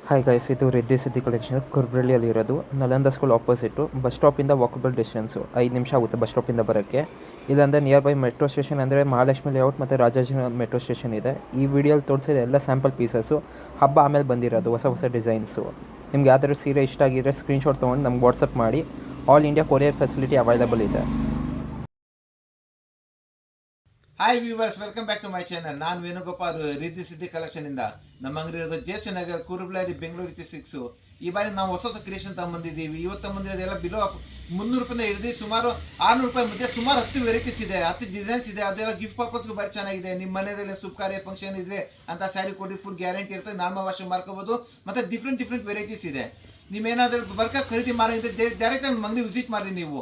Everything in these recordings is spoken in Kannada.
ಹಾಯ್ ಗೈಸ್, ಇದು ರಿದ್ದಿ ಸಿದ್ದಿ ಕಲೆಕ್ಷನ್ ಕುರ್ಬ್ರಳ್ಳಿಯಲ್ಲಿ ಇರೋದು. Nalanda school opposite. ಬಸ್ ಸ್ಟಾಪಿಂದ ವಾಕಬಲ್ ಡಿಸ್ಟೆನ್ಸು 5 ನಿಮಿಷ ಆಗುತ್ತೆ ಬಸ್ ಸ್ಟಾಪಿಂದ ಬರೋಕ್ಕೆ. ಇಲ್ಲಾಂದರೆ ನಿಯರ್ ಬೈ ಮೆಟ್ರೋ ಸ್ಟೇಷನ್ ಅಂದರೆ ಮಹಾಲಕ್ಷ್ಮಿ ಲೇಔಟ್ ಮತ್ತು ರಾಜಾಜಿನಗರ ಮೆಟ್ರೋ ಸ್ಟೇಷನ್ ಇದೆ. ಈ ವಿಡಿಯೋಲಿ ತೋರಿಸಿದ ಎಲ್ಲ ಸ್ಯಾಂಪಲ್ ಪೀಸಸ್ಸು ಹಬ್ಬ ಆಮೇಲೆ ಬಂದಿರೋದು ಹೊಸ ಹೊಸ ಡಿಸೈನ್ಸು. ನಿಮ್ಗೆ ಯಾವ್ದಾದ್ರು ಸೀರೆ ಇಷ್ಟ ಆಗಿದ್ರೆ ಸ್ಕ್ರೀನ್ಶಾಟ್ ತೊಗೊಂಡು ನಮ್ಗೆ ವಾಟ್ಸಪ್ ಮಾಡಿ. All India courier facility available ಇದೆ. Hi viewers, welcome back to my channel. ನಾನು ವೇಣುಗೋಪಾಲ್, ರಿದ್ದಿ ಸಿದ್ದಿ ಕಲೆಕ್ಷನ್ ಇಂದ. ನಮ್ಮ ಅಂಗಡಿ ಇರೋದು ಜೆ.ಸಿ. ನಗರ್, ಕುರುಬ್ಲಹಳ್ಳಿ, ಬೆಂಗಳೂರು P6. ಈ ಬಾರಿ ನಾವು ಹೊಸ ಹೊಸ ಕ್ರಿಯೇಷನ್ ತಗೊಂಬಂದಿದ್ದೀವಿ. ಇವತ್ತು ತಗೊಂಬಂದಿರೋದೆಲ್ಲ ಬಿಲೋ 300 ರೂಪಾಯಿ ಹಿಡಿದು ಸುಮಾರು 600 ರೂಪಾಯಿ ಮಧ್ಯೆ ಸುಮಾರು 10 ವೆರೈಟೀಸ್ ಇದೆ, 10 ಡಿಸೈನ್ಸ್ ಇದೆ. ಅದೆಲ್ಲ ಗಿಫ್ಟ್ ಪರ್ಪಸ್ಗೂ ಭಾರಿ ಚೆನ್ನಾಗಿದೆ. ನಿಮ್ಮ ಮನೆಯಲ್ಲಿ ಶುಭ ಕಾರ್ಯ ಫಂಕ್ಷನ್ ಇದ್ರೆ ಅಂತ ಸ್ಯಾರಿ ಕೊಡಿ, ಫುಲ್ ಗ್ಯಾರಂಟಿ ಇರ್ತದೆ. ನಾರ್ಮಲ್ ವಾಶ್ ಮಾಡ್ಕೋಬಹುದು. ಮತ್ತೆ ಡಿಫ್ರೆಂಟ್ ವೆರೈಟೀಸ್ ಇದೆ. ನೀವೇನಾದ್ರೂ ಬರ್ಕ ಖರೀದಿ ಮಾಡಿ ಡೈರೆಕ್ಟ್ ನಮ್ಮ ಅಂಗಡಿ ವಿಸಿಟ್ ಮಾಡಿ. ನೀವು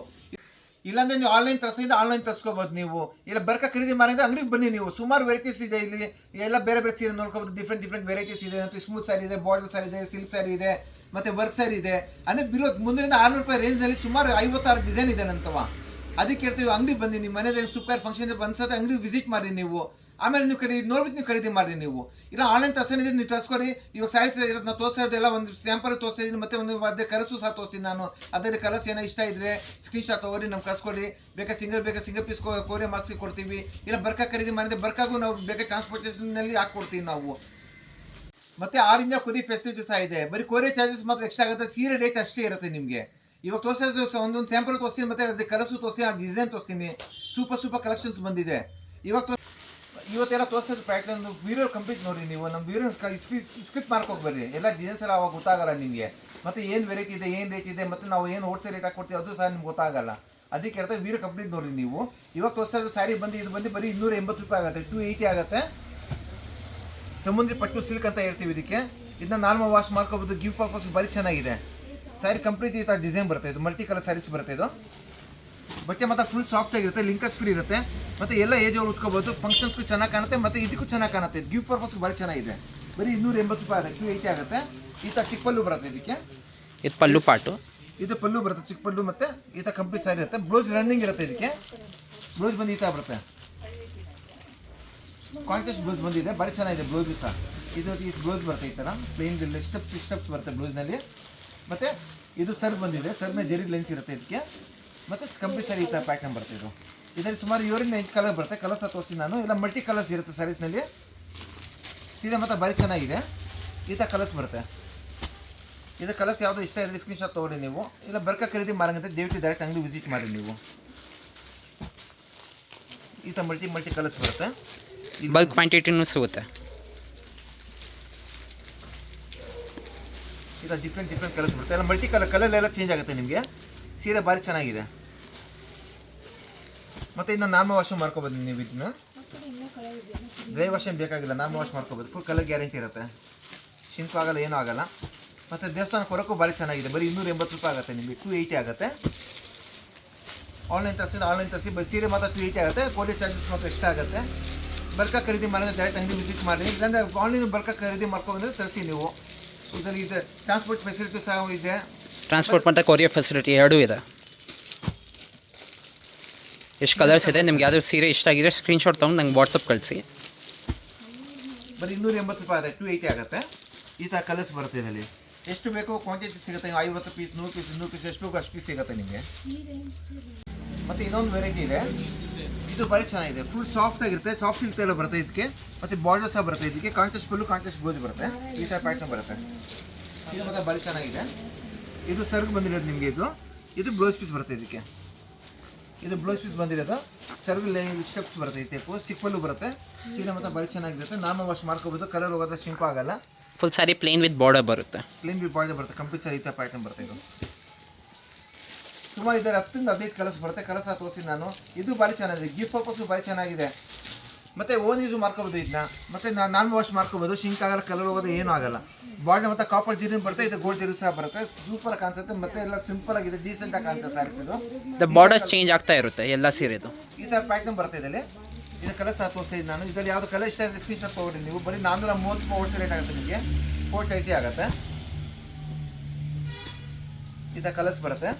ಇಲ್ಲಾಂದ್ರೆ ನೀವು ಆನ್ಲೈನ್ ತರಿಸಿದ್ರೆ ಆನ್ಲೈನ್ ತರಿಸ್ಕೋಬಹುದು. ನೀವು ಇಲ್ಲ ಬರ್ಕ ಖರೀದಿ ಮಾಡಿದ್ರೆ ಅಂಗಡಿಗೆ ಬನ್ನಿ. ನೀವು ಸುಮಾರು ವೆರೈಟೀಸ್ ಇದೆ. ಇಲ್ಲಿ ಎಲ್ಲ ಬೇರೆ ಬೇರೆ ಸೀರೆ ನೋಡ್ಕೋಬಹುದು. ಡಿಫ್ರೆಂಟ್ ವೆರೈಟೀಸ್ ಇದೆ. ಮತ್ತು ಸ್ಮೂತ್ ಸ್ಯಾರಿ ಇದೆ, ಬಾರ್ಡರ್ ಸ್ಯಾರಿ ಇದೆ, ಸಿಲ್ಕ್ ಸ್ಯಾರಿ ಇದೆ, ಮತ್ತೆ ವರ್ಕ್ ಸ್ಯಾರಿ ಇದೆ. ಅಂದ್ರೆ ಬಿಲೋ 300 600 ರೂಪಾಯಿ ರೇಂಜ್ನಲ್ಲಿ ಸುಮಾರು 56 ಡಿಸೈನ್ ಇದೆ ನಂತವ. ಅದಕ್ಕೆ ಹೇಳ್ತೀವಿ, ಅಂಗಡಿ ಬನ್ನಿ. ನಿಮ್ಮ ಮನೇಲಿ ಸೂಪರ್ ಫಂಕ್ಷನ್ ಬಂದ್ಸತ್ತೆ ಅಂಗಡಿ ವಿಸಿಟ್ ಮಾಡಿ ನೀವು. ಆಮೇಲೆ ನೀವು ನೋಡ್ಬಿಟ್ಟು ನೀವು ಖರೀದಿ ಮಾಡಿ. ನೀವು ಇಲ್ಲ ಆನ್ಲೈನ್ ತರಿಸಿದ್ರೆ ನೀವು ತರಿಸ್ಕೊರಿ. ಇವಾಗ ಸಾರಿ ಇರೋದು ನಾವು ತೋರಿಸೋದೆಲ್ಲ ಒಂದು ಸ್ಯಾಂಪಲ್ ತೋರಿಸ್ತಿದ್ದೀನಿ. ಮತ್ತೆ ಒಂದು ಅದೇ ಕಲಸು ಸಹ ತೋರಿಸ್ತೀನಿ ನಾನು. ಅದರಲ್ಲಿ ಕಲರ್ಸ್ ಏನೋ ಇಷ್ಟ ಇದ್ರೆ ಸ್ಕ್ರೀನ್ಶಾಟ್ ತಗೋರಿ, ನಮ್ಗೆ ಕಳ್ಸ್ಕೊಡಿ. ಬೇಕಾ ಸಿಂಗಲ್ ಪೀಸ್ ಕೋರಿಯರ್ ಮಾಡಿಸಿ ಕೊಡ್ತೀವಿ. ಇಲ್ಲ ಬರ್ಕ ಖರೀದಿ ಮಾಡಿದ್ರೆ ಬರ್ಕಾಗೂ ನಾವು ಬೇಕಾ ಟ್ರಾನ್ಸ್ಪೋರ್ಟೇಷನ್ನಲ್ಲಿ ಹಾಕ್ಕೊಡ್ತೀವಿ ನಾವು. ಮತ್ತೆ 6 ಇಂಡಿಯಾ ಕೊರಿಯರ್ ಫೆಸಿಲಿಟಿ ಸಹ ಇದೆ. ಬರೀ ಕೊರಿಯರ್ ಚಾರ್ಜಸ್ ಮಾತ್ರ ಎಕ್ಸ್ಟ್ರಾ ಆಗುತ್ತೆ. ಸೀರೆ ರೇಟ್ ಅಷ್ಟೇ ಇರುತ್ತೆ ನಿಮಗೆ. ಇವಾಗ ತೋರಿಸೋದು ಒಂದೊಂದು ಸ್ಯಾಂಪಲ್ ತೋರಿಸ್ತೀನಿ, ಮತ್ತೆ ಅದೇ ಕಲಸು ತೋರಿಸ್ತೀನಿ, ಆ ಡಿಸೈನ್ ತೋರಿಸ್ತೀನಿ. ಸೂಪರ್ ಕಲೆಕ್ಷನ್ಸ್ ಬಂದಿದೆ. ಇವತ್ತೆಲ್ಲ ತೋರಿಸೋದು ಪ್ಯಾಟರ್ನ್ ವೀಡಿಯೋ ಕಂಪ್ಲೀಟ್ ನೋಡಿ. ನೀವು ನಮ್ಮ ವೀಡಿಯೋ ಸ್ಕ್ರಿಪ್ಟ್ ಮಾಡ್ಕೋಗಿ ಬರ್ರಿ. ಎಲ್ಲ ಡಿಸೈನ್ಸ್ ಎಲ್ಲ ಅವಾಗ ಗೊತ್ತಾಗಲ್ಲ ನಿಮಗೆ. ಮತ್ತೆ ಏನು ವೆರೈಟಿ ಇದೆ, ಏನು ರೇಟ್ ಇದೆ, ಮತ್ತೆ ನಾವು ಏನು ಹೋಲ್ಸೇಲ್ ರೇಟ್ ಹಾಕೊಡ್ತೀವಿ ಅದು ಸಹ ನಿಮ್ಗೆ ಗೊತ್ತಾಗಲ್ಲ. ಅದಕ್ಕೆ ಹೇಳ್ತಾ ವೀಡಿಯೋ ಕಂಪ್ಲೀಟ್ ನೋಡಿ ನೀವು. ಇವಾಗ ತೋರಿಸೋದು ಸ್ಯಾರಿ ಬಂದು ಇದು ಬಂದು ಬರೀ 280 ರೂಪಾಯಿ ಆಗುತ್ತೆ, 280 ಆಗುತ್ತೆ. ಸಮುದ್ರಿ ಪಟ್ಟು ಸಿಲ್ಕ್ ಅಂತ ಹೇಳ್ತೀವಿ ಇದಕ್ಕೆ. ಇದನ್ನ ನಾರ್ಮಲ್ ವಾಶ್ ಮಾಡ್ಕೋಬೋದು. ಗಿಫ್ಟ್ ಪರ್ಪಸ್ ಭಾರಿ ಚೆನ್ನಾಗಿದೆ. ಸ್ಯಾರಿ ಕಂಪ್ಲೀಟ್ ಈ ಥರ ಡಿಸೈನ್ ಬರುತ್ತೆ. ಇದು ಮಲ್ಟಿ ಕಲರ್ ಸ್ಯಾರೀಸ್ ಬರುತ್ತೆ. ಇದು ಬಟ್ಟೆ ಮತ್ತೆ ಫುಲ್ ಸಾಫ್ಟ್ ಆಗಿರುತ್ತೆ, ಲಿಂಕಸ್ ಫ್ರೀ ಇರುತ್ತೆ. ಮತ್ತೆ ಎಲ್ಲ ಏಜ್ ಅವ್ರು ಉಟ್ಕೋಬಹುದು. ಫಂಕ್ಷನ್ಸ್ಗೂ ಚೆನ್ನಾಗಿ ಕಾಣುತ್ತೆ, ಮತ್ತೆ ಇದಕ್ಕೂ ಚೆನ್ನಾಗಿ ಕಾಣುತ್ತೆ. ಗಿಫ್ಟ್ ಪರ್ಪಸ್ಗೂ ಭಾರಿ ಚೆನ್ನಾಗಿದೆ. ಬರೀ 280 ರೂಪಾಯಿ ಆಗುತ್ತೆ, 280 ಆಗುತ್ತೆ. ಈ ಥರ ಚಿಕ್ಕ ಪಲ್ಲು ಬರುತ್ತೆ ಇದಕ್ಕೆ. ಇದು ಪಲ್ಲು ಪಾಟು, ಇದು ಪಲ್ಲು ಬರುತ್ತೆ, ಚಿಕ್ಕ ಪಲ್ಲು. ಮತ್ತೆ ಈ ಥರ ಕಂಪ್ಲೀಟ್ ಸ್ಯಾರಿ ಇರುತ್ತೆ. ಬ್ಲೌಸ್ ರನ್ನಿಂಗ್ ಇರುತ್ತೆ ಇದಕ್ಕೆ. ಬ್ಲೌಸ್ ಬಂದು ಈ ಥರ ಬರುತ್ತೆ. ಕಾಂಟ್ರಾಸ್ಟ್ ಬ್ಲೌಸ್ ಬಂದಿದೆ, ಭಾರಿ ಚೆನ್ನಾಗಿದೆ ಬ್ಲೌಸ್ ಸಹ. ಇದು ಬ್ಲೌಸ್ ಬರುತ್ತೆ ಈ ಥರ ಪ್ಲೇನ್ ಸ್ಟೆಪ್ಸ್ ಬರುತ್ತೆ ಬ್ಲೌಸ್ನಲ್ಲಿ. ಮತ್ತು ಇದು ಸರ್ವ್ ಬಂದಿದೆ. ಸರ್ನ ಜರಿ ಲೆನ್ಸ್ ಇರುತ್ತೆ ಇದಕ್ಕೆ. ಮತ್ತು ಕಂಪ್ಲೀಟ್ ಸ್ಯಾರಿ ಈ ಥರ ಪ್ಯಾಟರ್ನ್ ಬರುತ್ತೆ. ಇದರಲ್ಲಿ ಸುಮಾರು 7 ಕಲರ್ ಬರುತ್ತೆ. ಕಲರ್ಸ್ ತೋರಿಸ್ತೀನಿ ನಾನು. ಇಲ್ಲ ಮಲ್ಟಿ ಕಲರ್ಸ್ ಇರುತ್ತೆ ಸ್ಯಾರೀಸ್ನಲ್ಲಿ. ಸೀರೆ ಮಾತ್ರ ಭಾರಿ ಚೆನ್ನಾಗಿದೆ. ಈ ಥರ ಕಲರ್ಸ್ ಬರುತ್ತೆ. ಇದು ಕಲರ್ಸ್ ಯಾವುದು ಇಷ್ಟ ಇದ್ರೆ ಸ್ಕ್ರೀನ್ಶಾಟ್ ತೊಗೊಳ್ಳಿ ನೀವು. ಇಲ್ಲ ಬರ್ಕ ಖರೀದಿ ಮಾರಂಗಂತ ದಯವಿಟ್ಟು ಡೈರೆಕ್ಟ್ ಅಂಗಡಿ ವಿಸಿಟ್ ಮಾಡಿ ನೀವು. ಈ ಥರ ಮಲ್ಟಿ ಕಲರ್ಸ್ ಬರುತ್ತೆ. ಬಲ್ಕ್ ಕ್ವಾಂಟಿಟಿನೂ ಸಿಗುತ್ತೆ. ಈಗ ಡಿಫ್ರೆಂಟ್ ಕಲರ್ಸ್ ಬರುತ್ತೆ. ಎಲ್ಲ ಮಲ್ಟಿ ಕಲರ್ ಚೇಂಜ್ ಆಗುತ್ತೆ ನಿಮಗೆ. ಸೀರೆ ಭಾರಿ ಚೆನ್ನಾಗಿದೆ. ಮತ್ತು ಇನ್ನು ನಾರ್ಮಲ್ ವಾಶ್ ಮಾಡ್ಕೋಬೋದು ನೀವು. ಇದನ್ನ ಡ್ರೈ ವಾಶ್ ಏನು ಬೇಕಾಗಿಲ್ಲ, ನಾರ್ಮಲ್ ವಾಶ್ ಮಾಡ್ಕೋಬೋದು. ಫುಲ್ ಕಲರ್ ಗ್ಯಾರಂಟಿ ಇರುತ್ತೆ. ಶಿಂಕು ಆಗಲ್ಲ, ಏನೂ ಆಗಲ್ಲ. ಮತ್ತು ದೇವಸ್ಥಾನಕ್ಕೆ ಹೊರಕ್ಕೂ ಭಾರಿ ಚೆನ್ನಾಗಿದೆ. ಬರೀ 280 ರೂಪಾಯಿ ಆಗುತ್ತೆ ನಿಮಗೆ, 280 ಆಗುತ್ತೆ. ಆನ್ಲೈನ್ ತರಿಸಿ ಬರೀ ಸೀರೆ ಮಾತ್ರ 280 ಆಗುತ್ತೆ. ಕೊರಿಯರ್ ಚಾರ್ಜಸ್ ಮಾತ್ರ ಎಕ್ಸ್ಟ್ರಾ ಆಗುತ್ತೆ. ಬರ್ಕ ಖರೀದಿ ಮಾಡಿದ್ರೆ ಡೈರೆಕ್ಟ್ ಅಂಗಡಿ ವಿಸಿಟ್ ಮಾಡಿ. ಇಲ್ಲಾಂದರೆ ಆನ್ಲೈನ್ ಬರ್ಕ ಖರೀದಿ ಮಾಡ್ಕೊಂಡ್ರೆ ತರಿಸಿ ನೀವು. ಇದರಲ್ಲಿ ಇದೆ ಟ್ರಾನ್ಸ್ಪೋರ್ಟ್ ಫೆಸಿಲಿಟಿ ಸಹ ಇದೆ. ಟ್ರಾನ್ಸ್ಪೋರ್ಟ್ ಮತ್ತು ಕೊರಿಯರ್ ಫೆಸಿಲಿಟಿ ಎರಡೂ ಇದೆ. ಎಷ್ಟು ಕಲರ್ಸ್ ಇದೆ. ನಿಮ್ಗೆ ಯಾವ್ದಾದ್ರು ಸೀರೆ ಇಷ್ಟ ಆಗಿದ್ರೆ ಸ್ಕ್ರೀನ್ಶಾಟ್ ತೊಗೊಂಡು ನಂಗೆ ವಾಟ್ಸಪ್ ಕಳಿಸಿ. ಬರೀ 280 ರೂಪಾಯಿ ಆಗುತ್ತೆ, 280 ಆಗುತ್ತೆ. ಈ ಥರ ಕಲರ್ಸ್ ಬರುತ್ತೆ. ಇದರಲ್ಲಿ ಎಷ್ಟು ಬೇಕೋ ಕ್ವಾಂಟಿಟಿ ಸಿಗುತ್ತೆ. 50 ಪೀಸ್, 100 ಪೀಸ್, 200 ಪೀಸ್, ಎಷ್ಟು ಬೇಕೋ ಅಷ್ಟು ಪೀಸ್ ಸಿಗುತ್ತೆ ನಿಮಗೆ. ಮತ್ತು ಇನ್ನೊಂದು ವೆರೈಟಿ ಇದೆ. ಇದು ಭಾರಿ ಚೆನ್ನಾಗಿದೆ. ಫುಲ್ ಸಾಫ್ಟ್ ಆಗಿರುತ್ತೆ. ಸಾಫ್ಟ್ ಸಿಲ್ಕ್ ಎಲ್ಲ ಬರುತ್ತೆ ಇದಕ್ಕೆ. ಮತ್ತು ಬಾರ್ಡರ್ ಸಹ ಬರುತ್ತೆ ಇದಕ್ಕೆ. ಕಾಂಟ್ರಾಸ್ಟ್ ಪಲ್ಲು, ಕಾಂಟ್ರಾಸ್ಟ್ ಬ್ಲೌಸ್ ಬರುತ್ತೆ. ಈ ಥರ ಪ್ಯಾಟರ್ನ್ ಬರುತ್ತೆ. ಇದು ಮತ್ತೆ ಭಾರಿ ಚೆನ್ನಾಗಿದೆ. ಇದು ಸರ್ಗ್ ಬಂದಿರೋದು ನಿಮಗೆ. ಇದು ಬ್ಲೌಸ್ ಪೀಸ್ ಬರುತ್ತೆ ಇದಕ್ಕೆ. ಇದು ಬ್ಲೌಸ್ ಪೀಸ್ ಬಂದಿರೋದು. ಸರ್ವ್ ಸ್ಟೆಪ್ಸ್ ಬರುತ್ತೆ. ಈ ಟೈಪು ಚಿಕ್ಕ ಪಲ್ಲು ಬರುತ್ತೆ. ಸೀರೆ ಮಾತ್ರ ಭಾರಿ ಚೆನ್ನಾಗಿರುತ್ತೆ. ನಾರ್ಮಲ್ ವಾಶ್ ಮಾಡ್ಕೋಬೋದು. ಕಲರ್ ಹೋಗೋದ್ರೆ ಶಿಂಕು ಆಗಲ್ಲ. Full sari plane with border ಬರುತ್ತೆ. ಬರುತ್ತೆ. ಕಂಪ್ಲೀಟ್ ಸ್ಯಾರಿ ಈ ಥರ ಪ್ಯಾಟರ್ನ್ ಬರುತ್ತೆ. ಇದು ಸುಮಾರು ಇದ್ದಾರೆ 10 ಇಂದ 15 ಕಲರ್ಸ್ ಬರುತ್ತೆ. ಕಲರ್ಸ್ ತೋರಿಸ್ತೀನಿ ನಾನು. ಇದು ಭಾರಿ ಚೆನ್ನಾಗಿದೆ. ಗಿಫ್ಟ್ ಪರ್ಪಸ್ಸು ಭಾರಿ ಚೆನ್ನಾಗಿದೆ. ಮತ್ತು ಓನ್ ಯೂಸು ಮಾಡ್ಕೋಬೋದು ಇದನ್ನ. ಮತ್ತು ನಾರ್ಮಲ್ ವಾಶ್ ಮಾಡ್ಕೋಬೋದು. ಶಿಂಕ್ ಆಗಲ್ಲ, ಕಲರ್ ಹೋಗೋದು ಏನೂ ಆಗಲ್ಲ. ಬಾರ್ಡರ್ ಮತ್ತು ಕಾಪರ್ ಜೀರಿನ ಬರುತ್ತೆ. ಇದು ಗೋಲ್ಡ್ ಜೀರಿ ಸಹ ಬರುತ್ತೆ. ಸೂಪರ್ ಕಾಣಿಸುತ್ತೆ. ಮತ್ತೆ ಎಲ್ಲ ಸಿಂಪಲ್ ಆಗಿದೆ, ಡೀಸೆಂಟಾಗಿ ಕಾಣುತ್ತೆ ಸ್ಯಾರೀಸ್. ಇದು ಬಾರ್ಡರ್ಸ್ ಚೇಂಜ್ ಆಗ್ತಾ ಇರುತ್ತೆ ಎಲ್ಲ ಸೀರೆದು. ಈ ಥರ ಪ್ಯಾಟರ್ನ್ ಬರುತ್ತೆ ಇದರಲ್ಲಿ. ಇದು ಕಲರ್ಸ್ ತೋರಿಸ್ತೀನಿ ನಾನು. ಇದರಲ್ಲಿ ಯಾವುದು ಕಲರ್ ಇಷ್ಟ ಇದೆ ಸ್ಕ್ರೀನ್ಶಾಟ್ ತೊಗೊಳ್ಳಿ ನೀವು. ಬರೀ 430 ರೂಪಾಯಿ ಹೋಲ್ಸೇಲ್ ರೇಟ್ ಆಗುತ್ತೆ ನಿಮಗೆ. 480 ಆಗುತ್ತೆ. ಈ ಥರ ಕಲರ್ಸ್ ಬರುತ್ತೆ.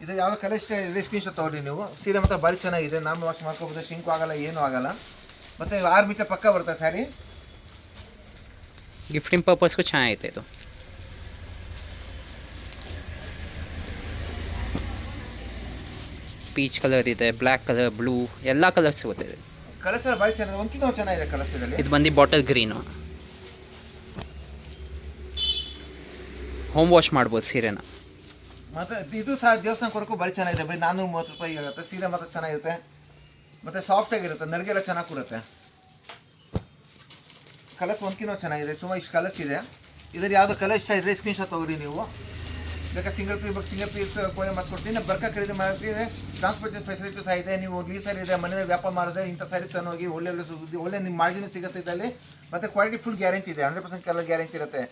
ಇದು ಯಾವ ಕಲರ್ ಇಷ್ಟ ಇದೆ ಸ್ಕ್ರೀನ್ ಶಾಟ್ ತೊಗೊಳ್ಳಿ ನೀವು. ಸೀರೆ ಮತ್ತು ಭಾರಿ ಚೆನ್ನಾಗಿದೆ, ನಾನು ವಾಶ್ ಮಾಡ್ಕೋಬೋದು, ಶಿಂಕು ಆಗಲ್ಲ, ಏನೂ ಆಗಲ್ಲ. ಮತ್ತು 6 ಮೀಟರ್ ಪಕ್ಕ ಬರುತ್ತೆ ಸ್ಯಾರಿ. ಗಿಫ್ಟಿಂಗ್ ಪರ್ಪಸ್ಗೂ ಚೆನ್ನಾಗೈತೆ ಇದು. ಪೀಚ್ ಕಲರ್ ಇದೆ, ಬ್ಲ್ಯಾಕ್ ಕಲರ್, ಬ್ಲೂ ಎಲ್ಲ ಕಲರ್ಸ್ ಸಿಗುತ್ತೆ ಇದು. ಕಲರ್ಸ್ ಎಲ್ಲ ಭಾರಿ ಚೆನ್ನಾಗಿದೆ, ಒಂದ್ಕಿಂತ ಚೆನ್ನಾಗಿದೆ ಕಲರ್ಸ್ ಇದರಲ್ಲಿ. ಇದು ಬಂದು ಬಾಟಲ್ ಗ್ರೀನು. ಹೋಮ್ ವಾಶ್ ಮಾಡ್ಬೋದು ಸೀರೆನ. ಮತ್ತು ಇದು ಸಹ ದೇವಸ್ಥಾನ ಕೊಡಕ್ಕೂ ಭಾರಿ ಚೆನ್ನಾಗಿದೆ, ಬರೀ 430 ರೂಪಾಯಿ ಆಗುತ್ತೆ. ಸೀರೆ ಮಾತ್ರ ಚೆನ್ನಾಗಿರುತ್ತೆ, ಮತ್ತು ಸಾಫ್ಟಾಗಿರುತ್ತೆ, ನರಿಗೆಲ್ಲ ಚೆನ್ನಾಗಿ ಕೊಡುತ್ತೆ. ಕಲರ್ಸ್ ಒಂದ್ಕಿಂತ ಚೆನ್ನಾಗಿದೆ, ಸುಮಾರು ಇಷ್ಟು ಕಲರ್ಸ್ ಇದೆ. ಇದರಲ್ಲಿ ಯಾವುದೋ ಕಲರ್ ಇಷ್ಟ ಇದ್ದರೆ ಸ್ಕ್ರೀನ್ ಶಾಟ್ ತೊಗೊಳ್ಳಿ ನೀವು. ಬೇಕಾದ್ರೆ ಸಿಂಗಲ್ ಪೀಸ್ ಕೊಯ್ ಮಾಡಿಸ್ಕೊಡ್ತೀನಿ. ಬರ್ಕ ಖರೀದಿ ಮಾಡಿದ್ರೆ ಟ್ರಾನ್ಸ್ಪೋರ್ಟೇಷನ್ ಫೆಸಿಲಿಟಿ ಸಹ ಇದೆ. ನೀವು ಲೀಸಲ್ಲಿ ಇದೆ, ಮನೆ ವ್ಯಾಪಾರ ಮಾಡಿದ್ರೆ ಇಂಥ ಸ್ಯಾರಿ ತನೋಗಿ ಒಳ್ಳೆ ನಿಮ್ಮ ಮಾರ್ಜಿನ್ ಸಿಗುತ್ತೆ ಇದರಲ್ಲಿ. ಮತ್ತು ಕ್ವಾಲಿಟಿ ಫುಲ್ ಗ್ಯಾರಂಟಿ ಇದೆ, 100% ಕಲರ್ ಗ್ಯಾರಂಟಿ ಇರುತ್ತೆ.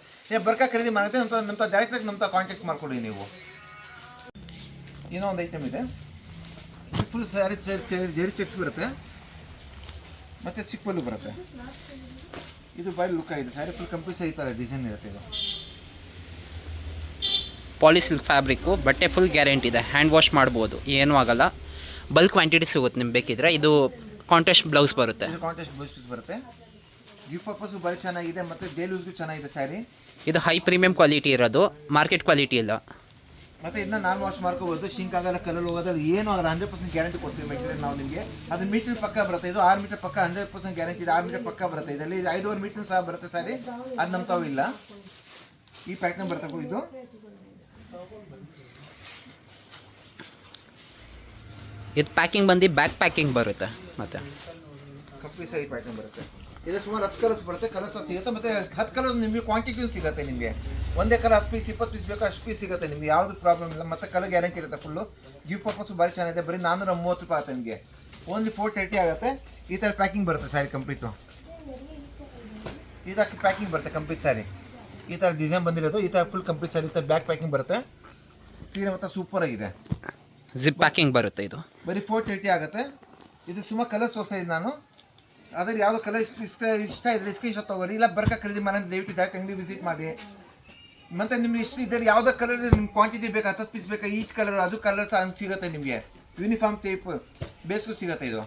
ಬರ್ಕ ಖರೀದಿ ಮಾಡಿದ್ರೆ ನಮ್ಮ ಡೈರೆಕ್ಟಾಗಿ ನಮ್ಮ ಕಾಂಟ್ಯಾಕ್ಟ್ ಮಾಡ್ಕೊಳ್ಳಿ ನೀವು. ಇನ್ನೂ ಒಂದು ಐಟಮ್ ಇದೆ, ಫುಲ್ ಸ್ಯಾರಿ ಜರಿ ಚೆಕ್ಸ್ ಬರುತ್ತೆ, ಮತ್ತು ಚಿಕ್ಕ ಪಲ್ಲು ಬರುತ್ತೆ. ಇದು ಭಾರಿ ಲುಕ್ ಆಗಿದೆ, ಸ್ಯಾರಿ ಫುಲ್ ಕಂಪ್ಲೀಟ್ ಈ ಥರ ಡಿಸೈನ್ ಇರುತ್ತೆ. ಇದು ಪಾಲಿ ಸಿಲ್ಕ್ ಫ್ಯಾಬ್ರಿಕ್ಕು, ಬಟ್ಟೆ ಫುಲ್ ಗ್ಯಾರಂಟಿ ಇದೆ, ಹ್ಯಾಂಡ್ ವಾಶ್ ಮಾಡ್ಬೋದು, ಏನೂ ಆಗಲ್ಲ. ಬಲ್ಕ್ ಕ್ವಾಂಟಿಟಿ ಸಿಗುತ್ತೆ ನಿಮ್ಗೆ ಬೇಕಿದ್ರೆ. ಇದು ಕಾಂಟ್ರಾಸ್ಟ್ ಬ್ಲೌಸ್ ಬರುತ್ತೆ, ಇದು ಕಾಂಟ್ರಾಸ್ಟ್ ಬ್ಲೌಸ್ ಪೀಸ್ ಬರುತ್ತೆ. ಗಿಫ್ಟ್ ಪರ್ಪಸ್ಸು ಭಾರಿ ಚೆನ್ನಾಗಿದೆ, ಮತ್ತು ಡೈಲಿ ಯೂಸ್ಗೂ ಚೆನ್ನಾಗಿದೆ ಸ್ಯಾರಿ. ಇದು ಹೈ ಪ್ರೀಮಿಯಂ ಕ್ವಾಲಿಟಿ ಇರೋದು, ಮಾರ್ಕೆಟ್ ಕ್ವಾಲಿಟಿ ಇಲ್ಲ. ಮತ್ತು ಇದನ್ನ ನಾನು ವಾಶ್ ಮಾಡ್ಕೋಬೋದು, ಶಿಂಕ್ ಆಗಲ್ಲ, ಕಲರ್ ಹೋಗೋದು ಏನೂ ಆಗಲ್ಲ. 100% ಗ್ಯಾರಂಟಿ ಕೊಡ್ತೀವಿ ಮೆಟೀರಿಯಲ್ ನಾವು ನಿಮಗೆ. ಅದು ಮೀಟರ್ ಪಕ್ಕ ಬರುತ್ತೆ, ಇದು 6 ಮೀಟರ್ ಪಕ್ಕ 100% ಗ್ಯಾರಂಟಿ ಇದೆ. 6 ಮೀಟರ್ ಪಕ್ಕ ಬರುತ್ತೆ, ಇದರಲ್ಲಿ 5.5 ಮೀಟರ್ ಸಹ ಬರುತ್ತೆ ಸ್ಯಾರಿ. ಅದು ನಮ್ಮ ತಾವು ಇಲ್ಲ, ಈ ಪ್ಯಾಟ್ರನ್ ಬರುತ್ತೆ. ಇದು ಇದು ಪ್ಯಾಕಿಂಗ್ ಬಂದು ಬ್ಯಾಕ್ ಪ್ಯಾಕಿಂಗ್ ಬರುತ್ತೆ, ಮತ್ತು ಕಂಪ್ಲೀಟ್ ಸ್ಯಾರಿ ಪ್ಯಾಟ್ರನ್ ಬರುತ್ತೆ. ಇದು ಸುಮಾರು 10 ಕಲರ್ಸ್ ಬರುತ್ತೆ, ಕಲರ್ಸ್ ಸಿಗುತ್ತೆ. ಮತ್ತು 10 ಕಲರ್ ನಿಮಗೆ ಕ್ವಾಂಟಿಟಿ ಸಿಗುತ್ತೆ. ನಿಮಗೆ ಒಂದೇ ಕಲರ್ 10 ಪೀಸ್ 20 ಪೀಸ್ ಬೇಕು, ಅಷ್ಟು ಪೀಸ್ ಸಿಗುತ್ತೆ ನಿಮಗೆ, ಯಾವುದು ಪ್ರಾಬ್ಲಮ್ ಇಲ್ಲ. ಮತ್ತು ಕಲರ್ ಗ್ಯಾರಂಟಿ ಇರುತ್ತೆ ಫುಲ್ಲು. ಗಿಫ್ಟ್ ಪರ್ಪಸ್ಸು ಭಾರಿ ಚೆನ್ನಾಗಿದೆ, ಬರೀ 430 ರೂಪಾಯಿ ಆಗುತ್ತೆ ನಿಮಗೆ. ಓನ್ಲಿ 430 ಆಗುತ್ತೆ. ಈ ಥರ ಪ್ಯಾಕಿಂಗ್ ಬರುತ್ತೆ ಸ್ಯಾರಿ ಕಂಪ್ಲೀಟು. ಇದಕ್ಕೆ ಪ್ಯಾಕಿಂಗ್ ಬರುತ್ತೆ ಕಂಪ್ಲೀಟ್ ಸ್ಯಾರಿ. ಈ ಥರ ಡಿಸೈನ್ ಬಂದಿರೋದು, ಈ ಥರ ಫುಲ್ ಕಂಪ್ಲೀಟ್ ಸ್ಯಾರಿ. ಈ ಥರ ಬ್ಯಾಕ್ ಪ್ಯಾಕಿಂಗ್ ಬರುತ್ತೆ. ಸೀರೆ ಮತ್ತು ಸೂಪರ್ ಆಗಿದೆ, ಜಿಪ್ ಪ್ಯಾಕಿಂಗ್ ಬರುತ್ತೆ. ಇದು ಬರೀ 430 ಆಗುತ್ತೆ. ಇದು ಸುಮಾರು ಕಲರ್ ತೋರಿಸ್ತಾ ಇದ್ದೀನಿ ನಾನು. ಅದ್ರಲ್ಲಿ ಯಾವುದೋ ಕಲರ್ ಇಷ್ಟ ಇದ್ರೆ ಸ್ಕ್ರೀನ್ ಶಾಟ್ ತೊಗೊಳ್ಳಿ, ಇಲ್ಲ ಬರ್ಕ ಖರೀದಿ ಮಾಡಿ ದಯವಿಟ್ಟು ಡೈರೆಕ್ಟ್ ಅಂಗಡಿ ವಿಸಿಟ್ ಮಾಡಿ. ಮತ್ತು ನಿಮ್ಗೆ ಇಷ್ಟ ಇದರಲ್ಲಿ ಯಾವುದೋ ಕಲರ್ ನಿಮ್ಮ ಕ್ವಾಂಟಿಟಿ ಬೇಕಾ, 10 ಪೀಸ್ ಬೇಕಾ, ಈಚ್ ಕಲರ್ ಅದು ಕಲರ್ ಸಹ ಹಂಗೆ ಸಿಗುತ್ತೆ ನಿಮಗೆ. ಯೂನಿಫಾರ್ಮ್ ಟೈಪ್ ಬೇಸ್ಗೂ ಸಿಗುತ್ತೆ. ಇದು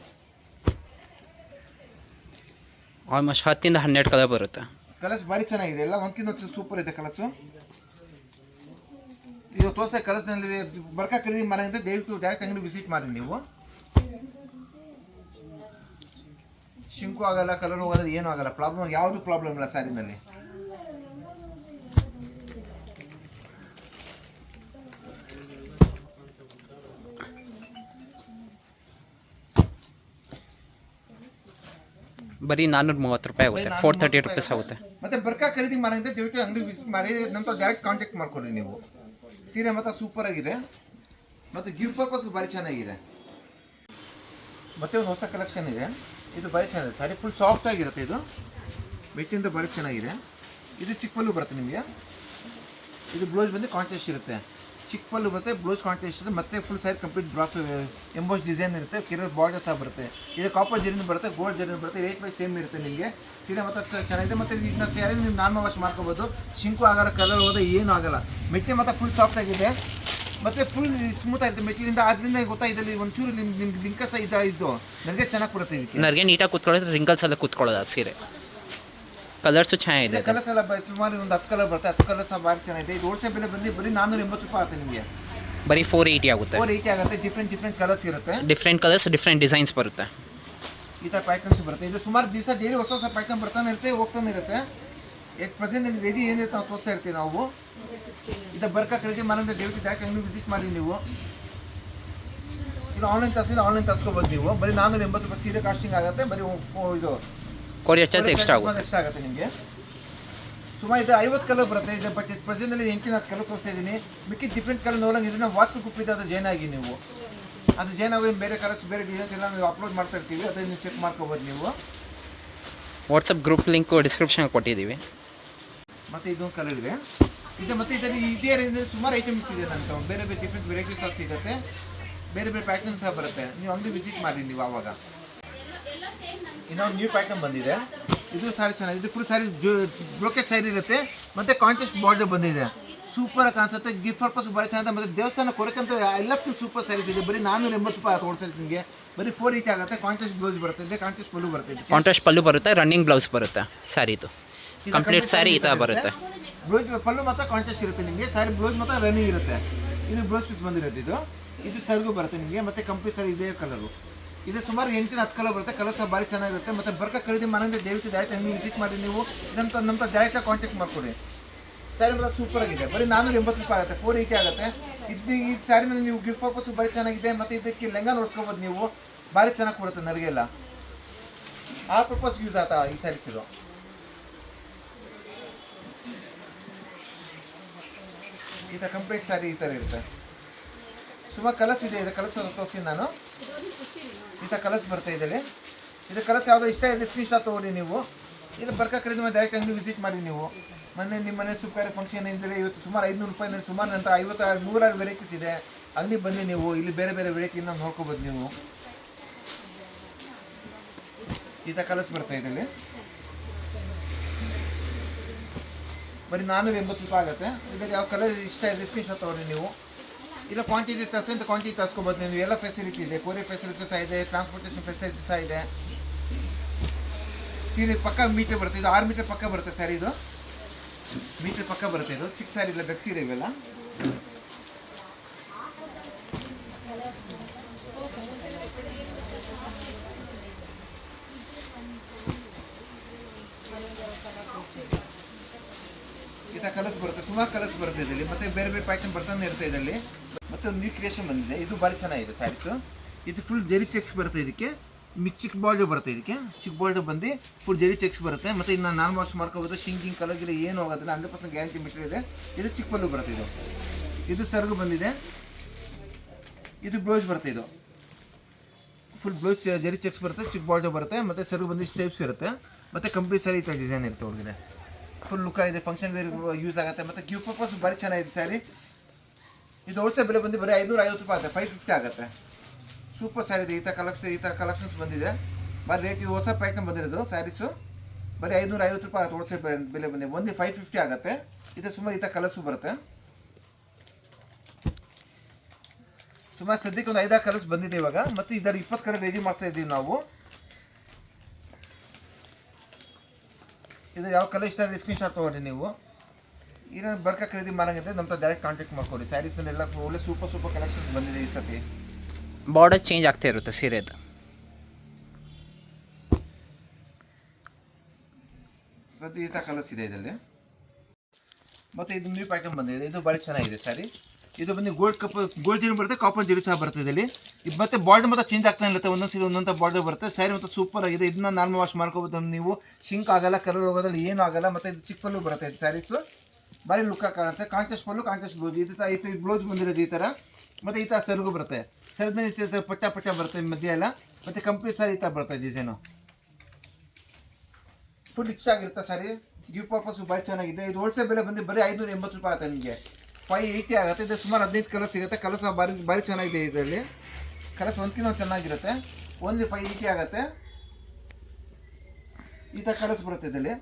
ಆಲ್ಮೋಸ್ಟ್ 10 ಇಂದ 12 ಕಲರ್ ಬರುತ್ತೆ. ಕಲರ್ಸ್ ಭಾರಿ ಚೆನ್ನಾಗಿದೆ, ಎಲ್ಲ ಒಂದ್ಕಿಂತ ಸೂಪರ್ ಇದೆ ಕಲರ್ಸು. ಇದು ತೋರ್ಸೋ ಕಲರ್ಸ್ನಲ್ಲಿ ಬರ್ಕ ಖರೀದಿ ಮಾಡೋಂಥ ದಯವಿಟ್ಟು ಡೈರೆಕ್ಟ್ ಅಂಗಡಿ ವಿಸಿಟ್ ಮಾಡಿ ನೀವು. ಶಿಂಕು ಆಗಲ್ಲ, ಕಲರ್ ಹೋಗೋದು ಏನೂ ಆಗಲ್ಲ, ಪ್ರಾಬ್ಲಮ್ ಯಾವುದು ಪ್ರಾಬ್ಲಮ್ ಇಲ್ಲ ಸ್ಯಾರಿನಲ್ಲಿ. ಬರೀ 430 ರೂಪಾಯಿ ಆಗುತ್ತೆ, 430 ರುಪೀಸ್ ಆಗುತ್ತೆ. ಮತ್ತೆ ಬರ್ಕ ಖರೀದಿ ಮಾಡೋಂಥ ದಯವಿಟ್ಟು ಅಂಗಡಿ ವಿಸಿಟ್ ಮಾಡಿ, ನಮ್ಮ ಡೈರೆಕ್ಟ್ ಕಾಂಟ್ಯಾಕ್ಟ್ ಮಾಡ್ಕೊಳ್ಳಿ ನೀವು. ಸೀರೆ ಮತ್ತು ಸೂಪರ್ ಆಗಿದೆ, ಮತ್ತು ಗಿಫ್ಟ್ ಪರ್ಪಸ್ಗೂ ಭಾರಿ ಚೆನ್ನಾಗಿದೆ. ಮತ್ತೆ ಒಂದು ಹೊಸ ಕಲೆಕ್ಷನ್ ಇದೆ, ಇದು ಭಾರಿ ಚೆನ್ನಾಗಿದೆ. ಸ್ಯಾರಿ ಫುಲ್ ಸಾಫ್ಟ್ ಆಗಿರುತ್ತೆ, ಇದು ಮೆಟ್ಟಿಂದ ಭಾರಿ ಚೆನ್ನಾಗಿದೆ. ಇದು ಚಿಕ್ಕ ಪಲ್ಲು ಬರುತ್ತೆ ನಿಮಗೆ. ಇದು ಬ್ಲೌಸ್ ಬಂದು ಕಾಂಟ್ರಾಸ್ಟ್ ಇರುತ್ತೆ, ಚಿಕ್ಕ ಪಲ್ಲು ಬರುತ್ತೆ, ಬ್ಲೌಸ್ ಕಾಂಟ್ರಾಸ್ಟ್ ಇರುತ್ತೆ. ಮತ್ತು full sari complete brass emboss design ಇರುತ್ತೆ, ಕಿರೋ ಬಾರ್ಡರ್ ಸಹ ಬರುತ್ತೆ. ಇದು ಕಾಪರ್ ಜರಿನೂ ಬರುತ್ತೆ, ಗೋಲ್ಡ್ ಜರಿನೂ ಬರುತ್ತೆ. ರೇಟ್ ವೈಸ್ ಸೇಮ್ ಇರುತ್ತೆ ನಿಮಗೆ. ಸೀರೆ ಮತ್ತು ಚೆನ್ನಾಗಿದೆ. ಮತ್ತು ಇದನ್ನ ಸ್ಯಾರಿ ನೀವು ನಾರ್ಮಲ್ ವಾಶ್ ಮಾಡ್ಕೋಬೋದು, ಶಿಂಕು ಆಗಲ್ಲ, ಕಲರ್ ಹೋದ ಏನೂ ಆಗಲ್ಲ. ಮೆಟ್ಟಿ ಮತ್ತು ಫುಲ್ ಸಾಫ್ಟ್ ಆಗಿದೆ, ಮತ್ತು ಫುಲ್ ಸ್ಮೂತ್ ಆಗಿದೆ ಮೆಟೀರಿಯಲ್. ಅದರಿಂದ ಗೊತ್ತಾ ಇದರಲ್ಲಿ ಒಂಚೂರು ನಿಮ್ಗೆ ಲಿಂಕಸ್ ಇದ್ದು ನನಗೆ ಚೆನ್ನಾಗಿ ಕೊಡುತ್ತೆ. ಇದಕ್ಕೆ ನನಗೆ ನೀಟಾಗಿ ಕೂತ್ಕೊಳ್ಳೋದು, ರಿಂಕಲ್ಸ್ ಎಲ್ಲ ಕೂತ್ಕೊಳ್ಳೋದು ಸೀರೆ. ಕಲರ್ಸು ಚೆನ್ನಾಗಿದೆ. ಕಲರ್ಸ್ ಎಲ್ಲ ಸುಮಾರು ಒಂದು 10 ಕಲರ್ ಬರುತ್ತೆ, 10 ಕಲರ್ ಸಹ ಭಾರಿ ಚೆನ್ನಾಗಿದೆ. ಇದು ಹೋಲ್ಸೇಲ್ ಬೆಲೆ ಬಂದು ಬರೀ 480 ರೂಪಾಯಿ ಆಗುತ್ತೆ ನಿಮಗೆ. ಬರೀ 480 ಆಗುತ್ತೆ. 480 ಆಗುತ್ತೆ. ಡಿಫ್ರೆಂಟ್ ಕಲರ್ಸ್ ಇರುತ್ತೆ, ಡಿಫ್ರೆಂಟ್ ಕಲರ್ಸ್, ಡಿಫ್ರೆಂಟ್ ಡಿಸೈನ್ಸ್ ಬರುತ್ತೆ. ಈ ಥರ ಪ್ಯಾಟರ್ನ್ಸ್ ಬರುತ್ತೆ. ಇದು ಸುಮಾರು ದಿವಸ ಡೈಲಿ ಹೊಸ ಹೊಸ ಪ್ಯಾಟರ್ನ್ ಬರ್ತಾನೆ ಇರುತ್ತೆ, ಹೋಗ್ತಾನೆ ಇರುತ್ತೆ. ಈಗ ಪ್ರೆಸೆಂಟ್ ರೆಡಿ ಏನಿರುತ್ತೆ ನಾವು ತೋರಿಸ್ತಾ ಇರ್ತೀವಿ ನಾವು. ಇದು ಬರ್ಕ ಖರೀದಿ ಮಾಡೋಂಥ ದಯವಿಟ್ಟು ಡೈರೆಕ್ಟ್ ಅಂಗಡಿ ವಿಸಿಟ್ ಮಾಡಿ ನೀವು. ಇದು ಆನ್ಲೈನ್ ತರಿಸ್ಕೋಬೋದು ನೀವು. ಬರೀ 480 ರೂಪಾಯಿ ಸೀರೆ ಕಾಸ್ಟಿಂಗ್ ಆಗುತ್ತೆ. ಬರೀ ಇದು ಕೊರಿಯರ್ ಚಾರ್ಜ್ ಎಕ್ಸ್ಟ್ರಾ ಆಗುತ್ತೆ ನಿಮಗೆ. ಸುಮಾರು ಇದು 50 ಕಲರ್ ಬರುತ್ತೆ. ಇದು ಬಟ್ ಪ್ರೆಸೆಂಟಲ್ಲಿ 8 ಕಲರ್ ತೋರಿಸ್ತಾ ಇದ್ದೀನಿ. ಮಿಕ್ಕಿ ಡಿಫ್ರೆಂಟ್ ಕಲರ್ ನೋಡೋಂಗೆ ಇದನ್ನ ವಾಟ್ಸಪ್ ಗ್ರೂಪ್ ಇದೆ, ಅದು ಜಾಯ್ನ್ ಆಗಿ ನೀವು. ಅದು ಜಾಯ್ನ್ ಆಗಿ ಬೇರೆ ಕಲರ್ಸ್ ಬೇರೆ ಡಿಸೈನ್ಸ್ ಎಲ್ಲ ನಾವು ಅಪ್ಲೋಡ್ ಮಾಡ್ತಾ ಇರ್ತೀವಿ, ಅದನ್ನು ಚೆಕ್ ಮಾಡ್ಕೋಬೋದು ನೀವು. ವಾಟ್ಸಪ್ ಗ್ರೂಪ್ ಲಿಂಕು ಡಿಸ್ಕ್ರಿಪ್ಷನ್ ಕೊಟ್ಟಿದ್ದೀವಿ. ಮತ್ತು ಇದೊಂದು ಕಲರ್ ಇದೆ. ಇದು ಮತ್ತು ಇದರಲ್ಲಿ ಇದೇ ರೇಂಜಲ್ಲಿ ಸುಮಾರು ಐಟಮ್ಸ್ ಇದೆ ನಂತರ ಬೇರೆ ಡಿಫ್ರೆಂಟ್ ವೆರೈಟೀಸ್ ಸಹ ಸಿಗುತ್ತೆ, ಬೇರೆ ಪ್ಯಾಟರ್ನ್ ಸಹ ಬರುತ್ತೆ. ನೀವು ಅಂಗಡಿ ವಿಸಿಟ್ ಮಾಡಿ ನೀವು ಆವಾಗ. ಇನ್ನೊಂದು ನ್ಯೂ ಪ್ಯಾಟರ್ನ್ ಬಂದಿದೆ, ಇದು ಸಾರಿ ಚೆನ್ನಾಗಿದೆ. ಇದು ಫುಲ್ ಸಾರಿ ಬ್ರೋಕೆಟ್ ಸ್ಯಾರಿ ಇರುತ್ತೆ, ಮತ್ತು ಕಾಂಟ್ರಾಸ್ಟ್ ಬಾರ್ಡರ್ ಬಂದಿದೆ. ಸೂಪರ್ ಕಾಣಿಸುತ್ತೆ. ಗಿಫ್ಟ್ ಪರ್ಪಸ್ ಭಾರಿ ಚೆನ್ನಾಗಿದೆ. ಮತ್ತು ದೇವಸ್ಥಾನ ಕೊಡಕ್ಕಂತ ಎಲ್ಲಕ್ಕೂ ಸೂಪರ್ ಸ್ಯಾರೀಸ್ ಇದೆ. ಬರೀ 480 ರೂಪಾಯಿ ಹೋಲ್ಸೇಲ್ ನಿಮಗೆ ಬರೀ 480 ಆಗುತ್ತೆ. ಕಾಂಟ್ರಾಸ್ಟ್ ಬ್ಲೌಸ್ ಬರುತ್ತೆ, ಕಾಂಟ್ರಾಸ್ಟ್ ಪಲ್ಲು ಬರುತ್ತೆ. ಕಾಂಟ್ರಾಸ್ಟ್ ಪಲ್ಲು ಬರುತ್ತೆ, ರನ್ನಿಂಗ್ ಬ್ಲೌಸ್ ಬರುತ್ತೆ ಸ್ಯಾರಿದು. ಕಂಪ್ಲೀಟ್ ಸ್ಯಾರಿ ಈ ಥರ ಬರುತ್ತೆ. ಬ್ಲೌಸ್ ಪಲ್ಲು ಮಾತ್ರ ಕಾಂಟ್ರಾಸ್ಟ್ ಇರುತ್ತೆ ನಿಮಗೆ. ಸ್ಯಾರಿ ಬ್ಲೌಸ್ ಮಾತ್ರ ರನ್ನಿಂಗ್ ಇರುತ್ತೆ. ಇದು ಬ್ಲೌಸ್ ಪೀಸ್ ಬಂದಿರುತ್ತೆ. ಇದು ಸರ್ಗು ಬರುತ್ತೆ ನಿಮಗೆ. ಮತ್ತು ಕಂಪ್ಲೀಟ್ ಸ್ಯಾರಿ ಇದೇ ಕಲರು. ಇದು ಸುಮಾರು 8-10 ಕಲರ್ ಬರುತ್ತೆ. ಕಲರ್ ಸಹ ಭಾರಿ ಚೆನ್ನಾಗಿರುತ್ತೆ. ಮತ್ತು ಬರ್ಕ ಖರೀದಿ ಮಾಡೋಂದ್ರೆ ದಯವಿಟ್ಟು ಡೈರೆಕ್ಟ್ ಅಂಗಡಿ ವಿಸಿಟ್ ಮಾಡಿ. ನೀವು ಇದಂತ ನಮ್ಮ ಡೈರೆಕ್ಟಾಗಿ ಕಾಂಟ್ಯಾಕ್ಟ್ ಮಾಡ್ಕೊಡಿ. ಸ್ಯಾರಿ ಮಾತ್ರ ಸೂಪರ್ ಆಗಿದೆ. ಬರೀ 480 ರೂಪಾಯಿ ಆಗುತ್ತೆ, 480 ಆಗುತ್ತೆ. ಈ ಸ್ಯಾರಿನ ನೀವು ಗಿಫ್ಟ್ ಪರ್ಪಸ್ ಭಾರಿ ಚೆನ್ನಾಗಿದೆ. ಮತ್ತು ಇದಕ್ಕೆ ಲೆಂಗ ನೋಡ್ಸ್ಕೊಬೋದು ನೀವು. ಭಾರಿ ಚೆನ್ನಾಗಿ ಕೊಡುತ್ತೆ ನನಗೆಲ್ಲ. ಆ ಪರ್ಪಸ್ ಯೂಸ್ ಆಯ್ತಾ ಈ ಸ್ಯಾರೀಸ್ ಇದು. ಈ ಥರ ಕಂಪ್ಲೀಟ್ ಸ್ಯಾರಿ ಈ ಥರ ಇರುತ್ತೆ. ಸುಮಾರು ಕಲರ್ಸ್ ಇದೆ. ಇದು ಕಲರ್ಸ್ ತೋರಿಸಿ ನಾನು. ಈ ಥರ ಕಲರ್ಸ್ ಬರ್ತಾ ಇದೆ. ಇದು ಕಲರ್ಸ್ ಯಾವುದೋ ಇಷ್ಟ ಇದೆ ಸ್ಕ್ರೀನ್ ಶಾಟ್ ತೊಗೊಳ್ಳಿ ನೀವು. ಇದು ಬರ್ಕ ಖರೀದಿ ಮಾಡಿ ಡೈರೆಕ್ಟ್ ಅಂಗಡಿ ವಿಸಿಟ್ ಮಾಡಿ ನೀವು. ಮೊನ್ನೆ ನಿಮ್ಮ ಮನೆ ಸೂಪರ್ ಫಂಕ್ಷನ್ ಇದ್ದರೆ ಇವತ್ತು ಸುಮಾರು 500 ರೂಪಾಯಿ ಸುಮಾರು ನಂತರ 50-100 ವೆರೈಟೀಸ್ ಇದೆ. ಅಂಗಡಿ ಬನ್ನಿ ನೀವು. ಇಲ್ಲಿ ಬೇರೆ ಬೇರೆ ವೆರೈಟಿನ ನೋಡ್ಕೋಬೋದು ನೀವು. ಈ ಥರ ಕಲರ್ಸ್ ಬರ್ತಾ ಇದೆ. ಬರೀ 480 ರೂಪಾಯಿ ಆಗುತ್ತೆ. ಇದಕ್ಕೆ ಯಾವ ಕಲರ್ ಇಷ್ಟ ಇದೆ ಸ್ಕ್ರೀನ್ ಶಾಟ್ ತೊಗೊಳ್ಳಿ ನೀವು. ಇಲ್ಲ ಕ್ವಾಂಟಿಟಿ ತರಿಸಿದ ಕ್ವಾಂಟಿಟಿ ತರಿಸ್ಕೋಬೋದು ನೀವು. ಎಲ್ಲ ಫೆಸಿಲಿಟಿ ಇದೆ. ಕೊರಿಯರ್ ಫೆಸಿಲಿಟಿ ಸಹ ಇದೆ, ಟ್ರಾನ್ಸ್ಪೋರ್ಟೇಷನ್ ಫೆಸಿಲಿಟಿ ಸಹ ಇದೆ. ಸೀರೆ ಪಕ್ಕ ಮೀಟರ್ ಬರುತ್ತೆ. ಇದು 6 ಮೀಟರ್ ಪಕ್ಕ ಬರುತ್ತೆ ಸ್ಯಾರಿ. ಇದು ಮೀಟರ್ ಪಕ್ಕ ಬರುತ್ತೆ. ಇದು ಚಿಕ್ಕ ಸ್ಯಾರಿ ಇಲ್ಲ, ಬೆಕ್ ಸೀರೆ ಇವೆಲ್ಲ. ಈ ಥರ ಕಲರ್ಸ್ ಬರುತ್ತೆ. ಸುಮಾರು ಕಲರ್ಸ್ ಬರುತ್ತೆ ಇದರಲ್ಲಿ. ಮತ್ತು ಬೇರೆ ಬೇರೆ ಪ್ಯಾಟರ್ನ್ ಬರ್ತಾನೆ ಇರುತ್ತೆ ಇದರಲ್ಲಿ. ಮತ್ತು ಒಂದು ನ್ಯೂ ಕ್ರಿಯೇಷನ್ ಬಂದಿದೆ. ಇದು ಭಾರಿ ಚೆನ್ನಾಗಿದೆ ಸ್ಯಾರೀಸು. ಇದು ಫುಲ್ ಜೆರಿ ಚೆಕ್ಸ್ ಬರುತ್ತೆ. ಇದಕ್ಕೆ ಚಿಕ್ಕ ಬಾಲ್ಡ್ ಬರುತ್ತೆ. ಇದಕ್ಕೆ ಚಿಕ್ಕ ಬಾಲ್ಡ್ ಬಂದು ಫುಲ್ ಜೆರಿ ಚೆಕ್ಸ್ ಬರುತ್ತೆ. ಮತ್ತು ಇದನ್ನ ನಾನ್ ವಾಶ್ ಮಾಡ್ಕೋಬೋದು. ಶಿಂಕಿಂಗ್ ಕಲರ್ಗಿಲ್ಲ ಏನು ಹೋಗೋದಿಲ್ಲ. 100% ಗ್ಯಾರಂಟಿ ಮೆಟೀರಿಯಲ್ ಇದೆ. ಇದು ಚಿಕ್ಕ ಪಲ್ಲು ಬರುತ್ತೆ. ಇದು ಸರ್ಗು ಬಂದಿದೆ. ಇದು ಬ್ಲೌಸ್ ಬರುತ್ತೆ. ಇದು ಫುಲ್ ಬ್ಲೌಸ್ ಜೆರಿ ಚೆಕ್ಸ್ ಬರುತ್ತೆ, ಚಿಕ್ಕ ಬಾಲ್ಡ್ ಬರುತ್ತೆ. ಮತ್ತು ಸರ್ಗು ಬಂದು ಸ್ಟೇಪ್ಸ್ ಇರುತ್ತೆ. ಮತ್ತು ಕಂಪ್ಲೀಟ್ ಸ್ಯಾರಿ ಈ ಥರ ಡಿಸೈನ್ ಇರುತ್ತೆ ಒಳಗಡೆ. ಫುಲ್ ಲುಕ್ ಆಗಿದೆ. ಫಂಕ್ಷನ್ ವೇರ್ ಯೂಸ್ ಆಗುತ್ತೆ. ಮತ್ತು ಗಿಫ್ಟ್ ಪರ್ಪಸ್ ಭಾರಿ ಚೆನ್ನಾಗಿದೆ ಸ್ಯಾರಿ. ಇದು ಹೋಲ್ಸೇಲ್ ಬೆಲೆ ಬಂದು ಬರೀ 550 ರೂಪಾಯಿ ಆಗುತ್ತೆ, 550 ಆಗುತ್ತೆ. ಸೂಪರ್ ಸ್ಯಾರಿ ಇದೆ. ಈ ಥರ ಕಲೆಕ್ಷನ್ಸ್ ಬಂದಿದೆ. ಬರೀ ರೇಟ್ ಹೊಸ ಪ್ಯಾಟರ್ನ್ ಬಂದಿರೋದು ಸ್ಯಾರೀಸು. ಬರೀ 550 ರೂಪಾಯಿ ಆಗುತ್ತೆ ಹೋಲ್ಸೇಲ್ ಬೆಲೆ ಬಂದಿದೆ. ಒಂದು 550 ಆಗುತ್ತೆ. ಇದು ಸುಮಾರು ಈ ಥರ ಕಲರ್ಸು ಬರುತ್ತೆ. ಸುಮಾರು ಸದ್ಯಕ್ಕೆ ಒಂದು 5-6 ಕಲರ್ಸ್ ಬಂದಿದೆ ಇವಾಗ. ಮತ್ತು ಇದರ 20 ಕಲರ್ ರೆಡಿ ಮಾಡ್ತಾ ಇದ್ದೀವಿ ನಾವು. ಇದು ಯಾವ ಕಲರ್ ಇಷ್ಟ ಸ್ಕ್ರೀನ್ ಶಾಟ್ ತೊಗೊಳ್ಳಿ ನೀವು. ಈಗ ಬರ್ಕ ಖರೀದಿ ಮಾಡೋಂಗಿದ್ರೆ ನಮ್ಮ ಡೈರೆಕ್ಟ್ ಕಾಂಟ್ಯಾಕ್ಟ್ ಮಾಡ್ಕೊಳ್ಳಿ. ಸ್ಯಾರೀಸ್ನೆಲ್ಲ ಒಳ್ಳೆ ಸೂಪರ್ ಕಲೆಕ್ಷನ್ಸ್ ಬಂದಿದೆ ಈ ಸತಿ. ಬಾರ್ಡರ್ ಚೇಂಜ್ ಆಗ್ತಾ ಇರುತ್ತೆ ಸೀರೆದು. ಸತಿ ಈ ಥರ ಕಲರ್ಸ್ ಇದೆ ಇದರಲ್ಲಿ. ಮತ್ತು ಇದು ನ್ಯೂ ಪ್ಯಾಟರ್ನ್ ಬಂದಿದೆ. ಇದು ಭಾರಿ ಚೆನ್ನಾಗಿದೆ ಸ್ಯಾರಿ. ಇದು ಬಂದು ಗೋಲ್ಡ್ ಜೀರೋ ಬರುತ್ತೆ, ಕಾಪರ್ ಜೀರೋ ಸಹ ಬರುತ್ತೆ ಇದರಲ್ಲಿ. ಇದು ಮತ್ತೆ ಬಾರ್ಡರ್ ಮತ್ತೆ ಚೇಂಜ್ ಆಗ್ತಾ ಇರುತ್ತೆ. ಒಂದೊಂದು ಬಾರ್ಡರ್ ಬರುತ್ತೆ. ಸ್ಯಾರಿ ಮತ್ತೆ ಸೂಪರ್ ಆಗಿದೆ. ಇದನ್ನ ನಾರ್ಮಲ್ ವಾಶ್ ಮಾಡ್ಕೋಬೋದು ನೀವು. ಶಿಂಕ್ ಆಗಲ್ಲ, ಕಲರ್ ಹೋಗೋದ್ರಲ್ಲಿ ಏನೂ ಆಗಲ್ಲ. ಮತ್ತು ಇದು ಚಿಕ್ಕ ಪಲ್ಲು ಬರುತ್ತೆ. ಇದು ಸ್ಯಾರೀಸು ಭಾರಿ ಲುಕ್ ಕಾಣುತ್ತೆ. ಕಾಂಟ್ರಾಸ್ಟ್ ಪಲ್ಲು, ಕಾಂಟ್ರಾಸ್ಟ್ ಬ್ಲೌಸ್. ಇದು ಬ್ಲೌಸ್ ಬಂದಿರೋದು ಈ ಥರ. ಮತ್ತು ಈ ಥರ ಸರ್ಗು ಬರುತ್ತೆ. ಸರ್ದ ಮೇಲೆ ಪಟ್ಟ ಬರುತ್ತೆ ಮಧ್ಯೆ ಎಲ್ಲ. ಮತ್ತು ಕಂಪ್ಲೀಟ್ ಸ್ಯಾರಿ ಈ ಥರ ಬರುತ್ತೆ ಡಿಸೈನು. ಫುಲ್ ರಿಚ್ ಆಗಿರುತ್ತೆ ಸ್ಯಾರಿ. ಗಿಫ್ಟ್ ಪರ್ಪಸ್ ಭಾರಿ ಚೆನ್ನಾಗಿದೆ. ಇದು ಹೋಲ್ಸೇಲ್ ಬೆಲೆ ಬಂದು ಬರೀ 580 ರೂಪಾಯಿ ಆಗುತ್ತೆ ನಿಮಗೆ. 580 ಆಗುತ್ತೆ. ಇದು ಸುಮಾರು 15 ಕಲರ್ ಸಿಗುತ್ತೆ. ಕಲರ್ಸ್ ಭಾರಿ ಚೆನ್ನಾಗಿದೆ ಇದರಲ್ಲಿ. ಕಲರ್ಸ್ ಒಂದ್ಕಿಂತ ಚೆನ್ನಾಗಿರುತ್ತೆ. ಓನ್ಲಿ 580 ಆಗುತ್ತೆ. ಈ ಥರ ಕಲರ್ಸ್ ಬರುತ್ತೆ ಇದರಲ್ಲಿ.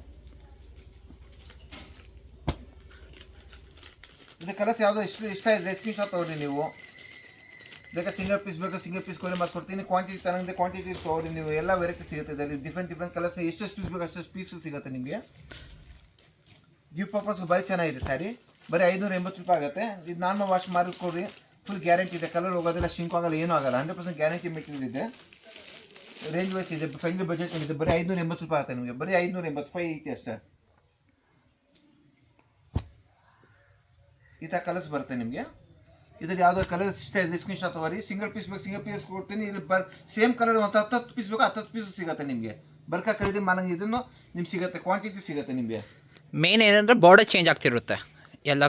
ಇದು ಕಲರ್ಸ್ ಯಾವುದೋ ಇಷ್ಟ ಇದೆ ಸ್ಕ್ರೀನ್ ಶಾಟ್ ತೊಗೊಳ್ಳಿ ನೀವು. ಬೇಕಾ ಸಿಂಗಲ್ ಪೀಸ್ ಕೊರಿ ಮಾಡ್ಕೊಡ್ತೀನಿ. ಕ್ವಾಂಟಿಟಿ ತನಗೆ ಕ್ವಾಂಟಿಟಿ ತೊಗೊಳ್ಳಿ ನೀವು. ಎಲ್ಲ ವೆರೈಟಿ ಸಿಗುತ್ತೆ ಇದರಲ್ಲಿ. ಡಿಫ್ರೆಂಟ್ ಕಲರ್ಸ್ ಎಷ್ಟೆಷ್ಟು ಪೀಸ್ ಬೇಕು ಅಷ್ಟಷ್ಟು ಪೀಸು ಸಿಗುತ್ತೆ ನಿಮಗೆ. ಗಿಫ್ಟ್ ಪರ್ಪಸ್ ಭಾರಿ ಚೆನ್ನಾಗಿದೆ ಸ್ಯಾರಿ. ಬರೀ 580 ರೂಪಾಯಿ ಆಗುತ್ತೆ. ಇದು ನಾರ್ಮಲ್ ವಾಶ್ ಮಾಡಿಕೊಡಿ. ಫುಲ್ ಗ್ಯಾರಂಟಿ ಇದೆ. ಕಲರ್ ಹೋಗೋದಿಲ್ಲ, ಶಿಂಕ್ ಆಗಲ್ಲ, ಏನೂ ಆಗಲ್ಲ. 100% ಗ್ಯಾರಂಟಿ ಮೆಟೀರಿಯಲ್ ಇದೆ. ರೇಂಜ್ ವೈಸ್ ಇದೆ. ಫ್ರೆಂಡ್ಲಿ ಬಜೆಟ್ ಇದೆ. ಬರೀ 580 ರೂಪಾಯಿ ಆಗುತ್ತೆ ನಿಮಗೆ. ಬರೀ 580, 580 ಅಷ್ಟೇ. ಈ ಥರ ಕಲರ್ಸ್ ಬರುತ್ತೆ ನಿಮಗೆ. ಇದ್ರಲ್ಲಿ ಯಾವುದೋ ಕಲರ್ಸ್ ಇಷ್ಟ ಇದೆ ಸ್ಕ್ರೀನ್ ಶಾಟ್ ತೊಗೊಳ್ಳಿ. ಸಿಂಗಲ್ ಪೀಸ್ ಕೊಡ್ತೀನಿ. ಇಲ್ಲಿ ಸೇಮ್ ಕಲರ್ ಒಂದು 10 ಪೀಸ್ ಬೇಕು, 10 ಪೀಸು ಸಿಗುತ್ತೆ ನಿಮಗೆ. ಬರ್ಕ ಖರೀದಿ ಮಾಡಂಗೆ ಇದನ್ನು ನಿಮ್ಗೆ ಸಿಗುತ್ತೆ. ಕ್ವಾಂಟಿಟಿ ಸಿಗುತ್ತೆ ನಿಮಗೆ. ಮೇನ್ ಏನಂದರೆ ಬಾರ್ಡರ್ ಚೇಂಜ್ ಆಗ್ತಿರುತ್ತೆ ಎಲ್ಲ.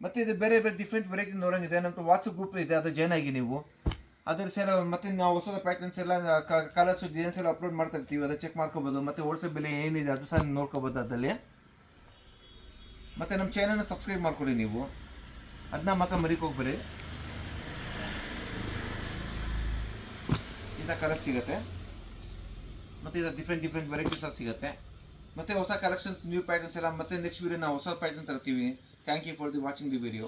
ಮತ್ತು ಇದು ಬೇರೆ ಡಿಫ್ರೆಂಟ್ ವೆರೈಟಿ ನೋಡೋಂಗಿದೆ. ನಮ್ಮ ವಾಟ್ಸಪ್ ಗ್ರೂಪ್ ಇದೆ, ಅದು ಜಾಯ್ನ್ ಆಗಿ ನೀವು. ಅದರ ಸಲ ಮತ್ತು ನಾವು ಹೊಸ ಪ್ಯಾಟರ್ನ್ಸ್ ಎಲ್ಲ ಕಲರ್ಸು ಡಿಸೈನ್ಸ್ ಎಲ್ಲ ಅಪ್ಲೋಡ್ ಮಾಡ್ತಾ ಇರ್ತೀವಿ. ಅದು ಚೆಕ್ ಮಾಡ್ಕೋಬೋದು. ಮತ್ತು ಹೋಲ್ಸೇಲ್ ಬೆಲೆ ಏನಿದೆ ಅದು ಸಹ ನೋಡ್ಕೋಬೋದು ಅದರಲ್ಲಿ. ಮತ್ತು ನಮ್ಮ ಚಾನಲ್ನ ಸಬ್ಸ್ಕ್ರೈಬ್ ಮಾಡ್ಕೊಳ್ಳಿ ನೀವು. ಅದನ್ನ ಮಾತ್ರ ಮರಿಕ್ ಹೋಗ್ಬೇಡಿ. ಇಂಥ ಕಲರ್ ಸಿಗುತ್ತೆ. ಮತ್ತು ಇದು ಡಿಫ್ರೆಂಟ್ ವೆರೈಟೀಸ್ ಸಿಗುತ್ತೆ. ಮತ್ತೆ ಹೊಸ ಕಲೆಕ್ಷನ್ಸ್ ನ್ಯೂ ಪ್ಯಾಟರ್ನ್ಸ್ ಎಲ್ಲ ಮತ್ತೆ ನೆಕ್ಸ್ಟ್ ವಿಡಿಯೋ ನಾವು ಹೊಸ ಪ್ಯಾಟರ್ನ್ ತರ್ತೀವಿ. Thank you for the watching the video.